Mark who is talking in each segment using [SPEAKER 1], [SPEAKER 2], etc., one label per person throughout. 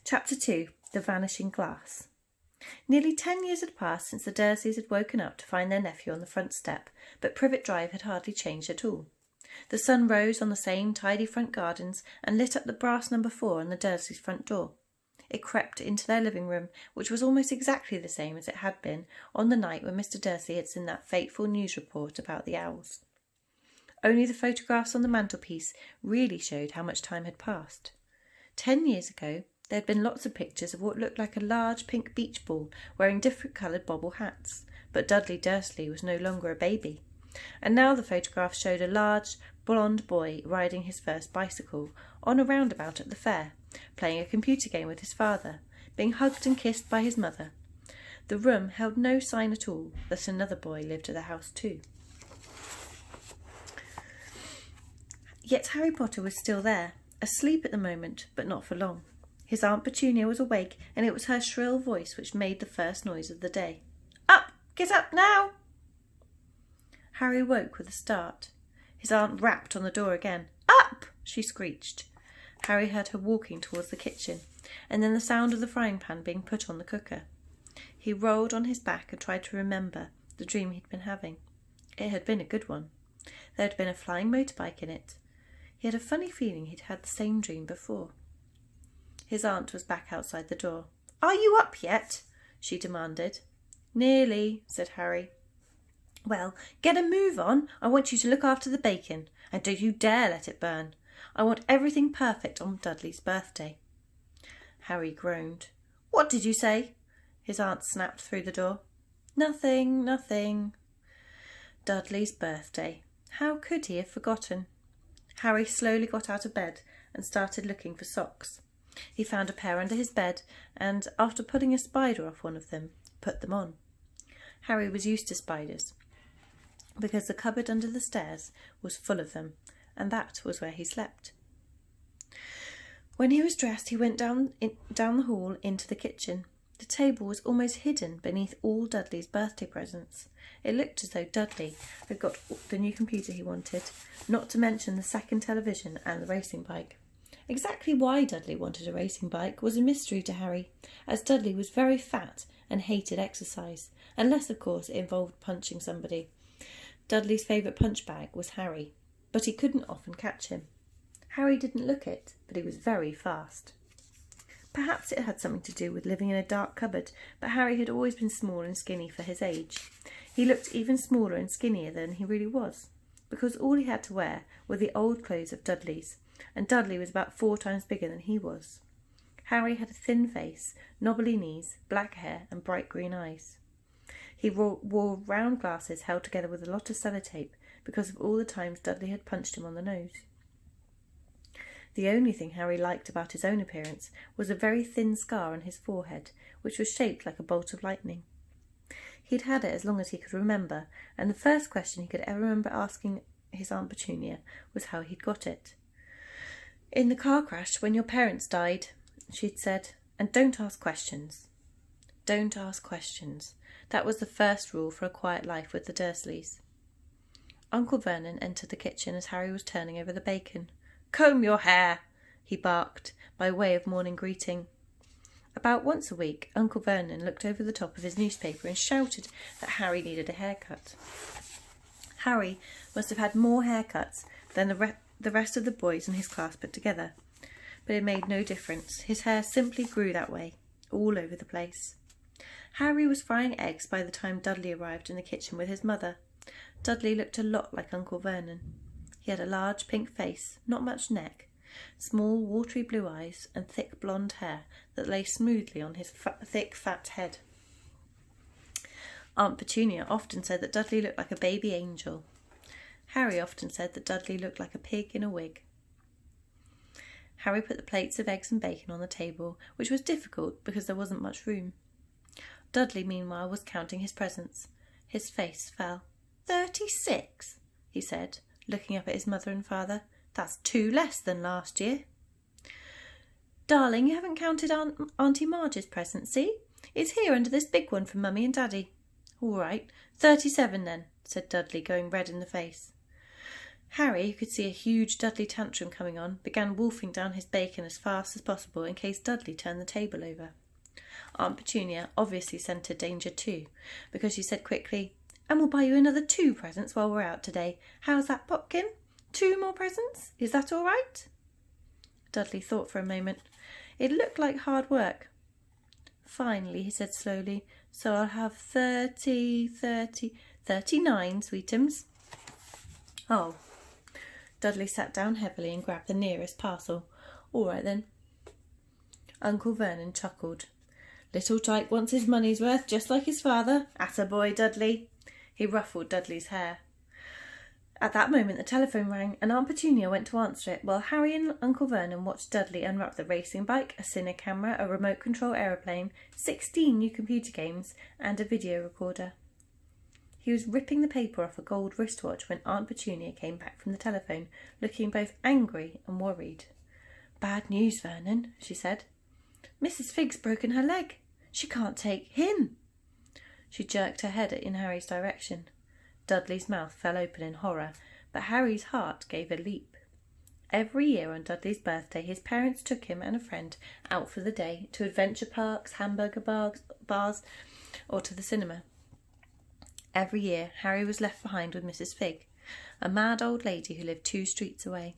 [SPEAKER 1] Chapter 2. The Vanishing Glass. Nearly 10 years had passed since the Dursleys had woken up to find their nephew on the front step, but Privet Drive had hardly changed at all. The sun rose on the same tidy front gardens and lit up the brass number 4 on the Dursleys' front door. It crept into their living room, which was almost exactly the same as it had been on the night when Mr. Dursley had seen that fateful news report about the owls. Only the photographs on the mantelpiece really showed how much time had passed. 10 years ago, there had been lots of pictures of what looked like a large pink beach ball wearing different coloured bobble hats, but Dudley Dursley was no longer a baby. And now the photographs showed a large, blonde boy riding his first bicycle on a roundabout at the fair, playing a computer game with his father, being hugged and kissed by his mother. The room held no sign at all that another boy lived at the house too. Yet Harry Potter was still there, asleep at the moment, but not for long. His Aunt Petunia was awake, and it was her shrill voice which made the first noise of the day. "Up! Get up now!" Harry woke with a start. His aunt rapped on the door again. "Up!" she screeched. Harry heard her walking towards the kitchen, and then the sound of the frying pan being put on the cooker. He rolled on his back and tried to remember the dream he'd been having. It had been a good one. There had been a flying motorbike in it. He had a funny feeling he'd had the same dream before. His aunt was back outside the door. "Are you up yet?" she demanded. "Nearly," said Harry. "Well, get a move on. I want you to look after the bacon, and don't you dare let it burn. I want everything perfect on Dudley's birthday." Harry groaned. "What did you say?" His aunt snapped through the door. "Nothing, nothing." Dudley's birthday. How could he have forgotten? Harry slowly got out of bed and started looking for socks. He found a pair under his bed and, after pulling a spider off one of them, put them on. Harry was used to spiders, because the cupboard under the stairs was full of them, and that was where he slept. When he was dressed, he went down the hall into the kitchen. The table was almost hidden beneath all Dudley's birthday presents. It looked as though Dudley had got the new computer he wanted, not to mention the second television and the racing bike. Exactly why Dudley wanted a racing bike was a mystery to Harry, as Dudley was very fat and hated exercise, unless, of course, it involved punching somebody. Dudley's favourite punch bag was Harry, but he couldn't often catch him. Harry didn't look it, but he was very fast. Perhaps it had something to do with living in a dark cupboard, but Harry had always been small and skinny for his age. He looked even smaller and skinnier than he really was, because all he had to wear were the old clothes of Dudley's, and Dudley was about 4 times bigger than he was. Harry had a thin face, knobbly knees, black hair and bright green eyes. He wore round glasses held together with a lot of sellotape because of all the times Dudley had punched him on the nose. The only thing Harry liked about his own appearance was a very thin scar on his forehead, which was shaped like a bolt of lightning. He'd had it as long as he could remember, and the first question he could ever remember asking his Aunt Petunia was how he'd got it. "In the car crash when your parents died," she'd said, "and don't ask questions." Don't ask questions. That was the first rule for a quiet life with the Dursleys. Uncle Vernon entered the kitchen as Harry was turning over the bacon. "Comb your hair," he barked, by way of morning greeting. About once a week, Uncle Vernon looked over the top of his newspaper and shouted that Harry needed a haircut. Harry must have had more haircuts than the rest of the boys in his class put together, but it made no difference. His hair simply grew that way, all over the place. Harry was frying eggs by the time Dudley arrived in the kitchen with his mother. Dudley looked a lot like Uncle Vernon. He had a large pink face, not much neck, small watery blue eyes and thick blonde hair that lay smoothly on his thick fat head. Aunt Petunia often said that Dudley looked like a baby angel. Harry often said that Dudley looked like a pig in a wig. Harry put the plates of eggs and bacon on the table, which was difficult because there wasn't much room. Dudley, meanwhile, was counting his presents. His face fell. 36, he said, looking up at his mother and father. "That's 2 less than last year." "Darling, you haven't counted Auntie Marge's present, see? It's here under this big one from Mummy and Daddy." "All right, 37 then," said Dudley, going red in the face. Harry, who could see a huge Dudley tantrum coming on, began wolfing down his bacon as fast as possible in case Dudley turned the table over. Aunt Petunia obviously scented danger too, because she said quickly, "And we'll buy you another 2 presents while we're out today. How's that, Popkin? 2 more presents? Is that all right?" Dudley thought for a moment. It looked like hard work. Finally, he said slowly, "So I'll have 39, sweetums." "Oh." Dudley sat down heavily and grabbed the nearest parcel. "All right then." Uncle Vernon chuckled. "Little Tyke wants his money's worth, just like his father. Attaboy, Dudley." He ruffled Dudley's hair. At that moment the telephone rang, and Aunt Petunia went to answer it, while Harry and Uncle Vernon watched Dudley unwrap the racing bike, a cine camera, a remote control aeroplane, 16 new computer games, and a video recorder. He was ripping the paper off a gold wristwatch when Aunt Petunia came back from the telephone, looking both angry and worried. "Bad news, Vernon," she said. "Mrs. Fig's broken her leg. She can't take him." She jerked her head in Harry's direction. Dudley's mouth fell open in horror, but Harry's heart gave a leap. Every year on Dudley's birthday, his parents took him and a friend out for the day to adventure parks, hamburger bars, or to the cinema. Every year, Harry was left behind with Mrs. Fig, a mad old lady who lived 2 streets away.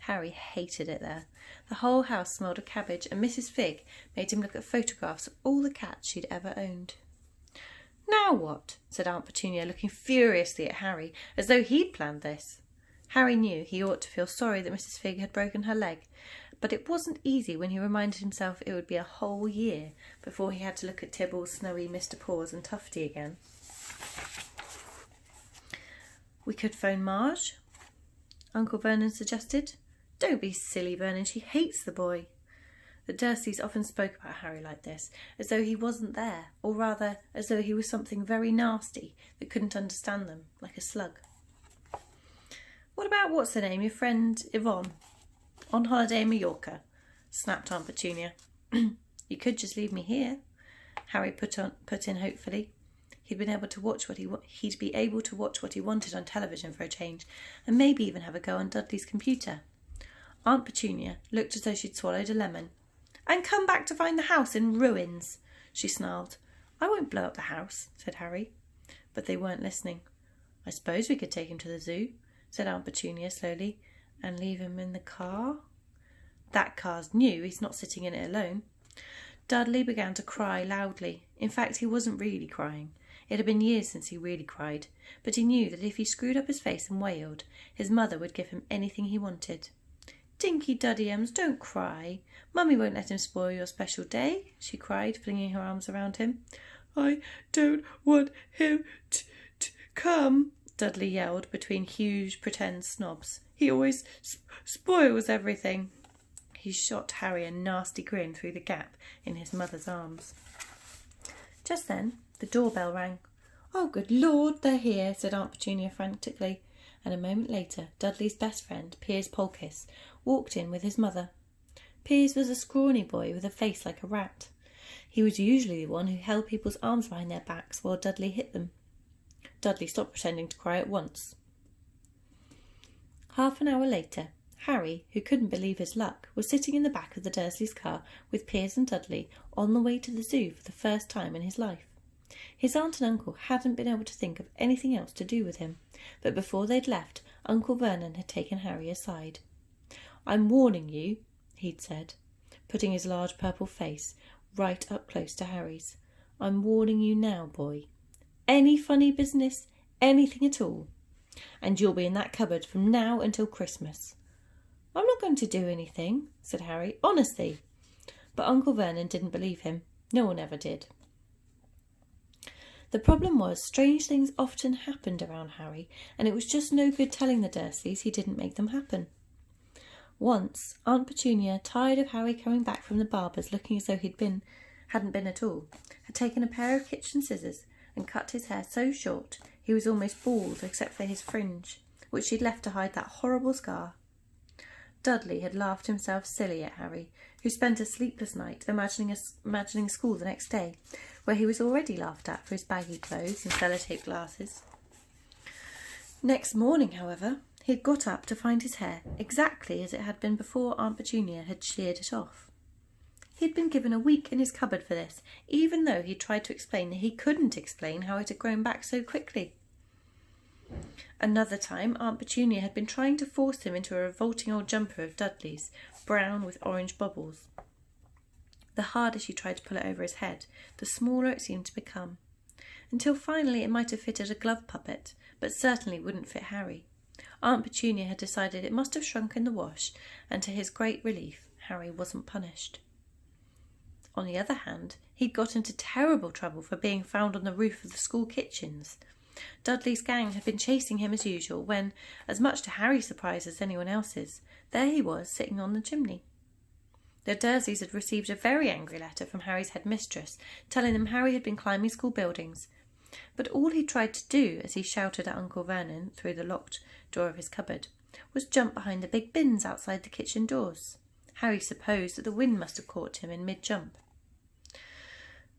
[SPEAKER 1] Harry hated it there. The whole house smelled of cabbage, and Mrs. Fig made him look at photographs of all the cats she'd ever owned. "Now what?" said Aunt Petunia, looking furiously at Harry, as though he'd planned this. Harry knew he ought to feel sorry that Mrs. Fig had broken her leg, but it wasn't easy when he reminded himself it would be a whole year before he had to look at Tibble, Snowy, Mr. Paws and Tufty again. "We could phone Marge," Uncle Vernon suggested. "Don't be silly, Vernon. She hates the boy." The Dursleys often spoke about Harry like this, as though he wasn't there, or rather, as though he was something very nasty that couldn't understand them, like a slug. "What about what's-her-name, your friend Yvonne? On holiday in Mallorca?" snapped Aunt Petunia. "You could just leave me here," Harry put in hopefully. He'd be able to watch what he wanted on television for a change, and maybe even have a go on Dudley's computer. Aunt Petunia looked as though she'd swallowed a lemon. "And come back to find the house in ruins," she snarled. "I won't blow up the house," said Harry. But they weren't listening. "I suppose we could take him to the zoo," said Aunt Petunia slowly, "and leave him in the car." "That car's new. He's not sitting in it alone." Dudley began to cry loudly. In fact, he wasn't really crying. It had been years since he really cried, but he knew that if he screwed up his face and wailed, his mother would give him anything he wanted. "Dinky Duddyums, don't cry. Mummy won't let him spoil your special day," she cried, flinging her arms around him. "I don't want him to come," Dudley yelled between huge pretend snobs. "He always spoils everything." He shot Harry a nasty grin through the gap in his mother's arms. Just then the doorbell rang. "Oh, good Lord, they're here," said Aunt Petunia frantically, and a moment later Dudley's best friend, Piers Polkiss, walked in with his mother. Piers was a scrawny boy with a face like a rat. He was usually the one who held people's arms behind their backs while Dudley hit them. Dudley stopped pretending to cry at once. Half an hour later, Harry, who couldn't believe his luck, was sitting in the back of the Dursleys' car with Piers and Dudley on the way to the zoo for the first time in his life. His aunt and uncle hadn't been able to think of anything else to do with him, but before they'd left, Uncle Vernon had taken Harry aside. "I'm warning you," he'd said, putting his large purple face right up close to Harry's. "I'm warning you now, boy. Any funny business, anything at all, and you'll be in that cupboard from now until Christmas." "I'm not going to do anything," said Harry, "honestly." But Uncle Vernon didn't believe him. No one ever did. The problem was, strange things often happened around Harry, and it was just no good telling the Dursleys he didn't make them happen. Once, Aunt Petunia, tired of Harry coming back from the barber's looking as though hadn't been at all, had taken a pair of kitchen scissors and cut his hair so short he was almost bald except for his fringe, which she'd left to hide that horrible scar. Dudley had laughed himself silly at Harry, who spent a sleepless night imagining school the next day, where he was already laughed at for his baggy clothes and sellotape glasses. Next morning, however, He had got up to find his hair exactly as it had been before Aunt Petunia had sheared it off. He had been given a week in his cupboard for this, even though he tried to explain that he couldn't explain how it had grown back so quickly. Another time, Aunt Petunia had been trying to force him into a revolting old jumper of Dudley's, brown with orange bubbles. The harder she tried to pull it over his head, the smaller it seemed to become, until finally it might have fitted a glove puppet, but certainly wouldn't fit Harry. Aunt Petunia had decided it must have shrunk in the wash, and to his great relief, Harry wasn't punished. On the other hand, he'd got into terrible trouble for being found on the roof of the school kitchens. Dudley's gang had been chasing him as usual when, as much to Harry's surprise as anyone else's, there he was sitting on the chimney. The Dursleys had received a very angry letter from Harry's headmistress, telling them Harry had been climbing school buildings, but all he tried to do, as he shouted at Uncle Vernon through the locked door of his cupboard, was jump behind the big bins outside the kitchen doors. Harry supposed that the wind must have caught him in mid-jump.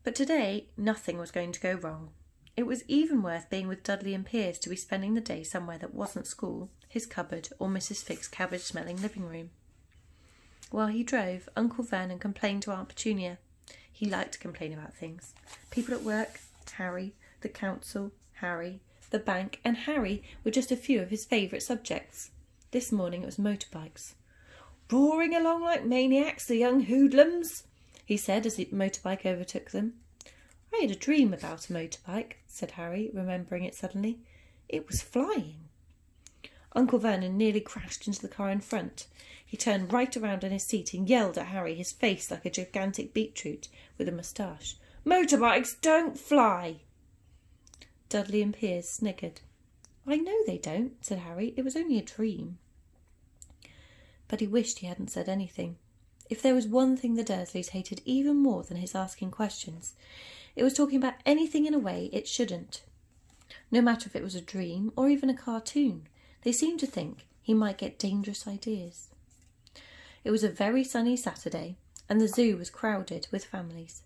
[SPEAKER 1] But today nothing was going to go wrong. It was even worth being with Dudley and Piers to be spending the day somewhere that wasn't school, his cupboard, or Mrs. Figg's cabbage-smelling living room. While he drove, Uncle Vernon complained to Aunt Petunia. He liked to complain about things. People at work, Harry, the council, Harry, the bank, and Harry were just a few of his favourite subjects. This morning it was motorbikes. "Roaring along like maniacs, the young hoodlums," he said as the motorbike overtook them. "I had a dream about a motorbike," said Harry, remembering it suddenly. "It was flying." Uncle Vernon nearly crashed into the car in front. He turned right around in his seat and yelled at Harry, his face like a gigantic beetroot with a moustache. "Motorbikes don't fly!" Dudley and Piers sniggered. "I know they don't," said Harry. "It was only a dream." But he wished he hadn't said anything. If there was one thing the Dursleys hated even more than his asking questions, it was talking about anything in a way it shouldn't. No matter if it was a dream or even a cartoon, they seemed to think he might get dangerous ideas. It was a very sunny Saturday, and the zoo was crowded with families.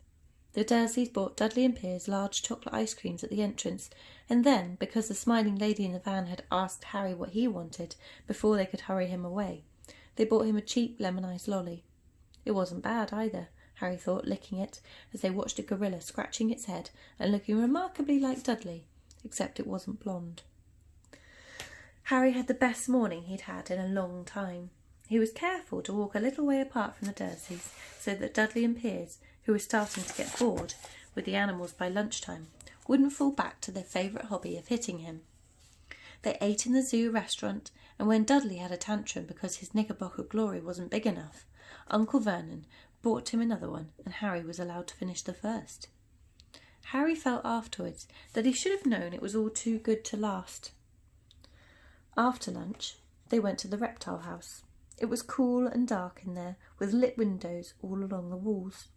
[SPEAKER 1] The Dursleys bought Dudley and Piers large chocolate ice creams at the entrance, and then, because the smiling lady in the van had asked Harry what he wanted before they could hurry him away, they bought him a cheap lemon-iced lolly. It wasn't bad either, Harry thought, licking it, as they watched a gorilla scratching its head and looking remarkably like Dudley, except it wasn't blonde. Harry had the best morning he'd had in a long time. He was careful to walk a little way apart from the Dursleys, so that Dudley and Piers, who were starting to get bored with the animals by lunchtime, wouldn't fall back to their favourite hobby of hitting him. They ate in the zoo restaurant, and when Dudley had a tantrum because his knickerbocker glory wasn't big enough, Uncle Vernon bought him another one, and Harry was allowed to finish the first. Harry felt afterwards that he should have known it was all too good to last. After lunch, they went to the reptile house. It was cool and dark in there, with lit windows all along the walls.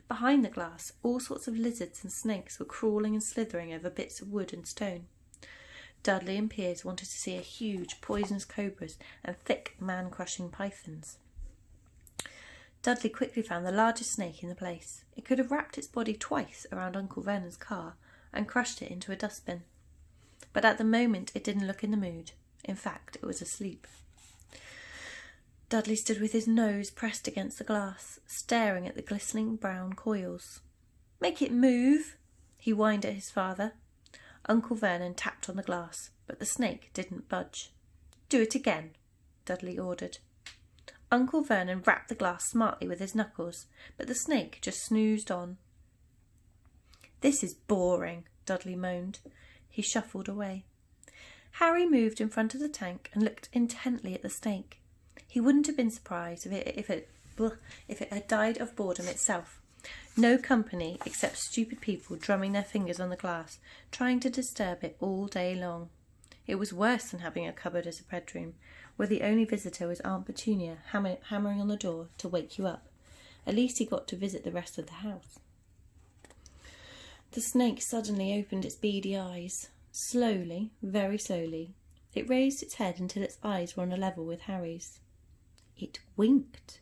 [SPEAKER 1] Behind the glass, all sorts of lizards and snakes were crawling and slithering over bits of wood and stone. Dudley and Piers wanted to see a huge, poisonous cobras and thick, man-crushing pythons. Dudley quickly found the largest snake in the place. It could have wrapped its body twice around Uncle Vernon's car and crushed it into a dustbin. But at the moment it didn't look in the mood. In fact, it was asleep. Dudley stood with his nose pressed against the glass, staring at the glistening brown coils. "Make it move," he whined at his father. Uncle Vernon tapped on the glass, but the snake didn't budge. "Do it again," Dudley ordered. Uncle Vernon rapped the glass smartly with his knuckles, but the snake just snoozed on. "This is boring," Dudley moaned. He shuffled away. Harry moved in front of the tank and looked intently at the snake. He wouldn't have been surprised if it had died of boredom itself. No company except stupid people drumming their fingers on the glass, trying to disturb it all day long. It was worse than having a cupboard as a bedroom, where the only visitor was Aunt Petunia hammering on the door to wake you up. At least he got to visit the rest of the house. The snake suddenly opened its beady eyes. Slowly, very slowly, it raised its head until its eyes were on a level with Harry's. It winked.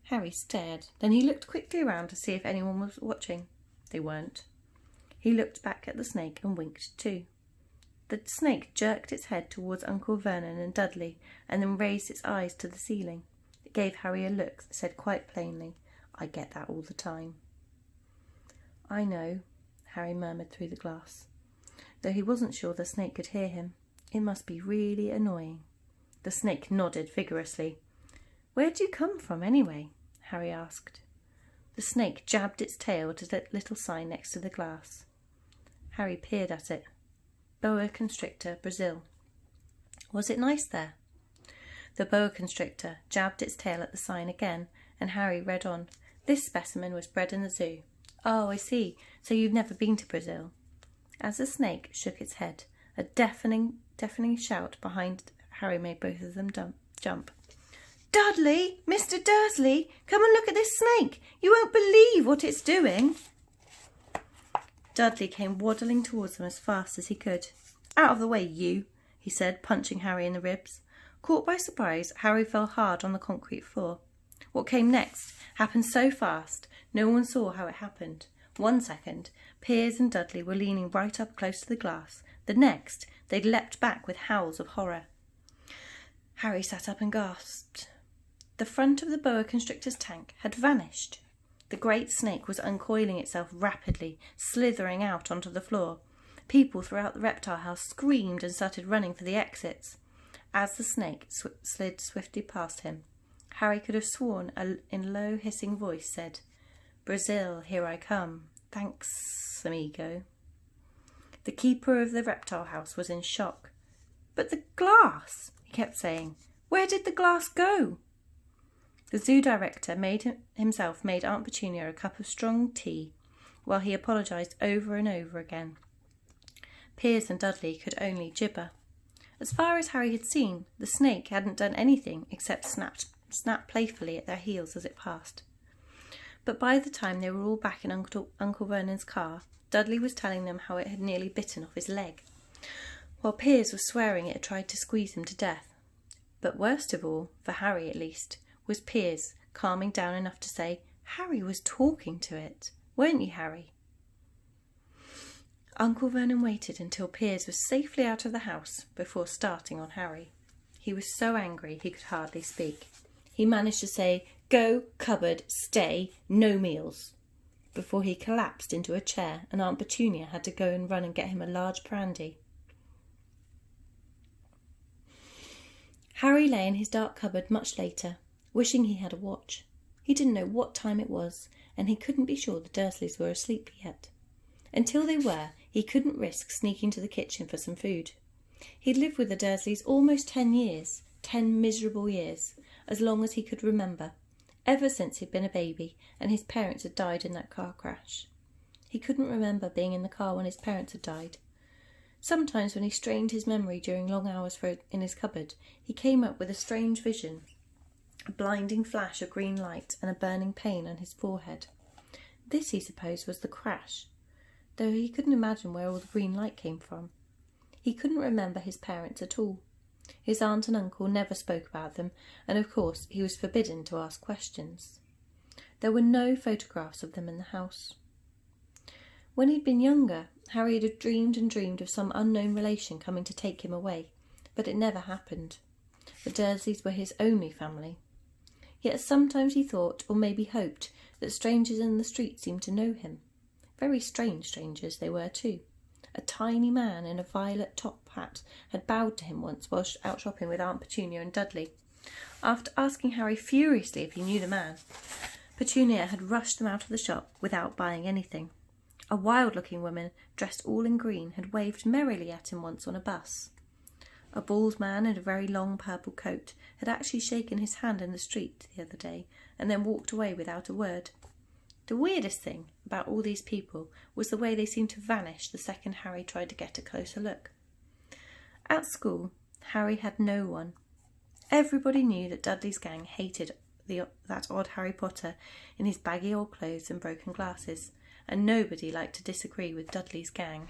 [SPEAKER 1] Harry stared. Then he looked quickly around to see if anyone was watching. They weren't. He looked back at the snake and winked too. The snake jerked its head towards Uncle Vernon and Dudley and then raised its eyes to the ceiling. It gave Harry a look that said quite plainly, "I get that all the time." "I know," Harry murmured through the glass, though he wasn't sure the snake could hear him. "It must be really annoying." The snake nodded vigorously. "Where'd you come from, anyway?" Harry asked. The snake jabbed its tail to the little sign next to the glass. Harry peered at it. Boa constrictor, Brazil. Was it nice there? The boa constrictor jabbed its tail at the sign again, and Harry read on. This specimen was bred in the zoo. Oh, I see. So you've never been to Brazil? As the snake shook its head, a deafening shout behind Harry made both of them jump. "Dudley! Mr. Dursley! Come and look at this snake! You won't believe what it's doing!" Dudley came waddling towards them as fast as he could. "Out of the way, you!" he said, punching Harry in the ribs. Caught by surprise, Harry fell hard on the concrete floor. What came next happened so fast, no one saw how it happened. 1 second, Piers and Dudley were leaning right up close to the glass. The next, they'd leapt back with howls of horror. Harry sat up and gasped. The front of the boa constrictor's tank had vanished. The great snake was uncoiling itself rapidly, slithering out onto the floor. People throughout the reptile house screamed and started running for the exits. As the snake slid swiftly past him, Harry could have sworn in a low hissing voice said, "Brazil, here I come. Thanks, amigo." The keeper of the reptile house was in shock. "But the glass," he kept saying. "Where did the glass go?" The zoo director himself made Aunt Petunia a cup of strong tea while he apologised over and over again. Piers and Dudley could only gibber. As far as Harry had seen, the snake hadn't done anything except snap playfully at their heels as it passed. But by the time they were all back in Uncle Vernon's car, Dudley was telling them how it had nearly bitten off his leg, while Piers was swearing it had tried to squeeze him to death. But worst of all, for Harry at least, was Piers calming down enough to say, "Harry was talking to it. Weren't you, Harry?" Uncle Vernon waited until Piers was safely out of the house before starting on Harry. He was so angry he could hardly speak. He managed to say, "Go, cupboard, stay, no meals," before he collapsed into a chair and Aunt Petunia had to go and run and get him a large brandy. Harry lay in his dark cupboard much later, wishing he had a watch. He didn't know what time it was, and he couldn't be sure the Dursleys were asleep yet. Until they were, he couldn't risk sneaking to the kitchen for some food. He'd lived with the Dursleys almost 10 years, 10 miserable years, as long as he could remember, ever since he'd been a baby and his parents had died in that car crash. He couldn't remember being in the car when his parents had died. Sometimes when he strained his memory during long hours in his cupboard, he came up with a strange vision, a blinding flash of green light and a burning pain on his forehead. This, he supposed, was the crash, though he couldn't imagine where all the green light came from. He couldn't remember his parents at all. His aunt and uncle never spoke about them, and of course he was forbidden to ask questions. There were no photographs of them in the house. When he'd been younger, Harry had dreamed and dreamed of some unknown relation coming to take him away, but it never happened. The Dursleys were his only family. Yet sometimes he thought, or maybe hoped, that strangers in the street seemed to know him. Very strange strangers they were too. A tiny man in a violet top hat had bowed to him once while out shopping with Aunt Petunia and Dudley. After asking Harry furiously if he knew the man, Petunia had rushed them out of the shop without buying anything. A wild-looking woman, dressed all in green, had waved merrily at him once on a bus. A bald man in a very long purple coat had actually shaken his hand in the street the other day and then walked away without a word. The weirdest thing about all these people was the way they seemed to vanish the second Harry tried to get a closer look. At school, Harry had no one. Everybody knew that Dudley's gang hated that odd Harry Potter in his baggy old clothes and broken glasses, and nobody liked to disagree with Dudley's gang.